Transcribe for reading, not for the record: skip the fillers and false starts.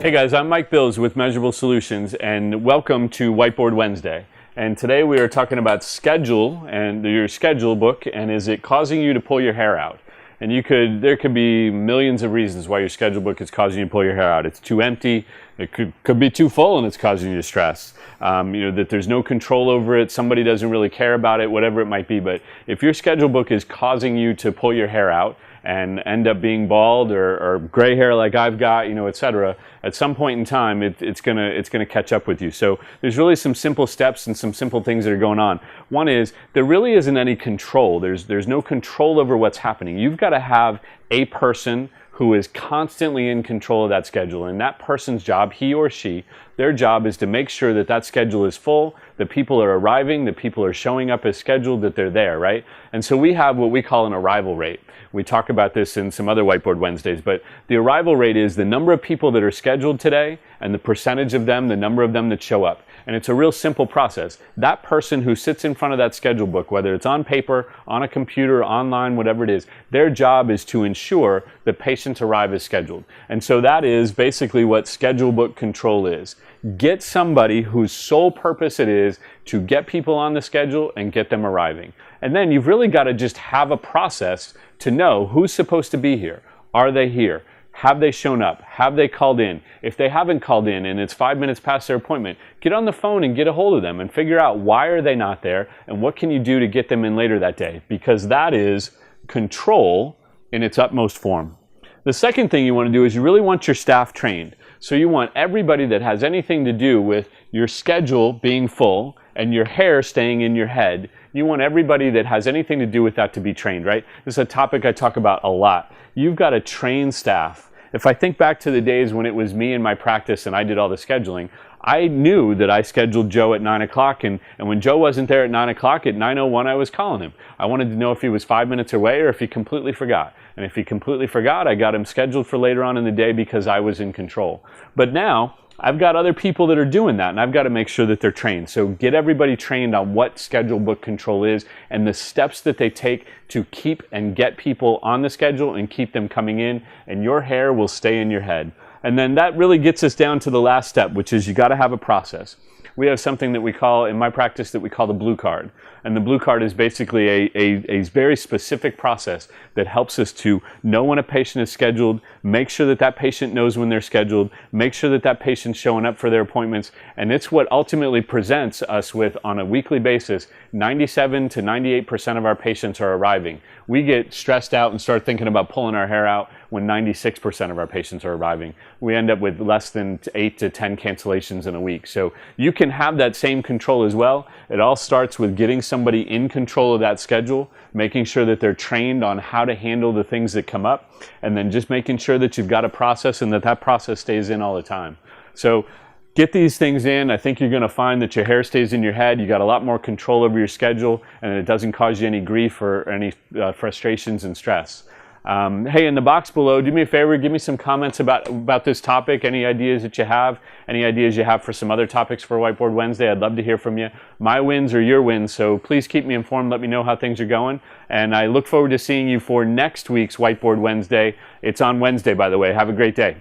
Hey guys, I'm Mike Bills with Measurable Solutions, and welcome to Whiteboard Wednesday. And today we are talking about schedule and your schedule book, and is it causing you to pull your hair out? And there could be millions of reasons why your schedule book is causing you to pull your hair out. It's too empty, it could be too full and it's causing you to stress. That there's no control over it, somebody doesn't really care about it, whatever it might be. But if your schedule book is causing you to pull your hair out and end up being bald or gray hair like I've got, etc., at some point in time it's gonna catch up with you. So there's really some simple steps and some simple things that are going on. One is there really isn't any control. There's no control over what's happening. You've got to have a person who is constantly in control of that schedule, and that person's job, he or she, their job is to make sure that that schedule is full, that people are arriving, that people are showing up as scheduled, that they're there, right? And so we have what we call an arrival rate. We talk about this in some other Whiteboard Wednesdays, but the arrival rate is the number of people that are scheduled today and the percentage of them, the number of them that show up. And it's a real simple process. That person who sits in front of that schedule book, whether it's on paper, on a computer, online, whatever it is, their job is to ensure that patients arrive as scheduled. And so that is basically what schedule book control is. Get somebody whose sole purpose it is to get people on the schedule and get them arriving. And then you've really got to just have a process to know who's supposed to be here. Are they here? Have they shown up? Have they called in? If they haven't called in and it's 5 minutes past their appointment, get on the phone and get a hold of them and figure out why are they not there and what can you do to get them in later that day, because that is control in its utmost form. The second thing you want to do is you really want your staff trained. So you want everybody that has anything to do with your schedule being full and your hair staying in your head, you want everybody that has anything to do with that to be trained, right? This is a topic I talk about a lot. You've got to train staff. If I think back to the days when it was me and my practice and I did all the scheduling, I knew that I scheduled Joe at 9 o'clock, and when Joe wasn't there at 9 o'clock, at 9:01 I was calling him. I wanted to know if he was 5 minutes away or if he completely forgot. And if he completely forgot, I got him scheduled for later on in the day because I was in control. But now, I've got other people that are doing that, and I've got to make sure that they're trained. So get everybody trained on what schedule book control is and the steps that they take to keep and get people on the schedule and keep them coming in, and your hair will stay in your head. And then that really gets us down to the last step, which is you got to have a process. We have something that we call, in my practice, that we call the blue card. And the blue card is basically a very specific process that helps us to know when a patient is scheduled, make sure that that patient knows when they're scheduled, make sure that that patient's showing up for their appointments, and it's what ultimately presents us with, on a weekly basis, 97 to 98% of our patients are arriving. We get stressed out and start thinking about pulling our hair out when 96% of our patients are arriving. We end up with less than 8 to 10 cancellations in a week. So you can have that same control as well. It all starts with getting somebody in control of that schedule, making sure that they're trained on how to handle the things that come up, and then just making sure that you've got a process and that process stays in all the time. So get these things in. I think you're going to find that your hair stays in your head. You got a lot more control over your schedule, and it doesn't cause you any grief or any frustrations and stress. Hey, in the box below, do me a favor, give me some comments about this topic, any ideas that you have, any ideas you have for some other topics for Whiteboard Wednesday. I'd love to hear from you. My wins are your wins, so please keep me informed, let me know how things are going, and I look forward to seeing you for next week's Whiteboard Wednesday. It's on Wednesday, by the way. Have a great day.